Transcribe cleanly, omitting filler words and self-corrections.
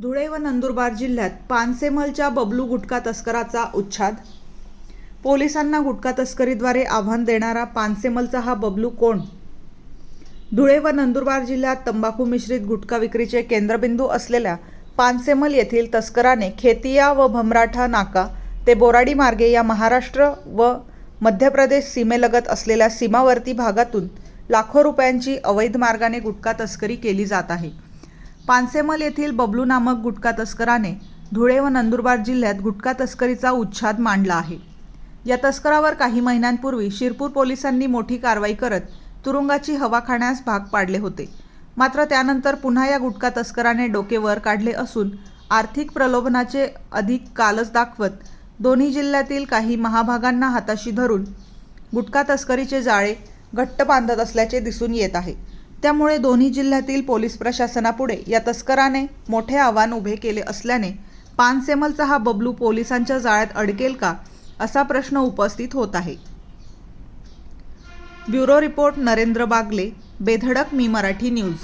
धुळे व नंदुरबार जिल्ह्यात पानसेमलच्या बबलू गुटखा तस्कराचा उच्छाद। पोलिसांना गुटखा तस्करीद्वारे आव्हान देणारा पानसेमलचा हा बबलू कोण? धुळे व नंदुरबार जिल्ह्यात तंबाखू मिश्रित गुटखा विक्रीचे केंद्रबिंदू असलेल्या पानसेमल येथील तस्कराने खेतिया व भमराठा नाका ते बोराडी मार्गे या महाराष्ट्र व मध्य प्रदेश सीमेलगत असलेल्या सीमावर्ती भागातून लाखो रुपयांची अवैध मार्गाने गुटखा तस्करी केली जात आहे। पानसेमल येथील बबलू नामक गुटखा तस्कराने धुळे व नंदुरबार जिल्ह्यात गुटखा तस्करीचा उच्छाद मांडला आहे। या तस्करावर काही महिन्यांपूर्वी शिरपूर पोलिसांनी मोठी कारवाई करत तुरुंगाची हवा खाण्यास भाग पाडले होते। मात्र त्यानंतर पुन्हा या गुटखा तस्कराने डोके वर काढले असून आर्थिक प्रलोभनाचे अधिक कालच दाखवत दोन्ही जिल्ह्यातील काही महाभागांना हाताशी धरून गुटखा तस्करीचे जाळे घट्ट बांधत असल्याचे दिसून येत आहे। त्यामुळे दोन्ही जिल्ह्यातील पोलीस प्रशासनापुढे या तस्कराने मोठे आव्हान उभे केले असल्याने पानसेमलचा हा बबलू पोलिसांच्या जाळ्यात अडकेल का असा प्रश्न उपस्थित होत आहे। ब्युरो रिपोर्ट नरेंद्र बागले, बेधडक मी मराठी न्यूज।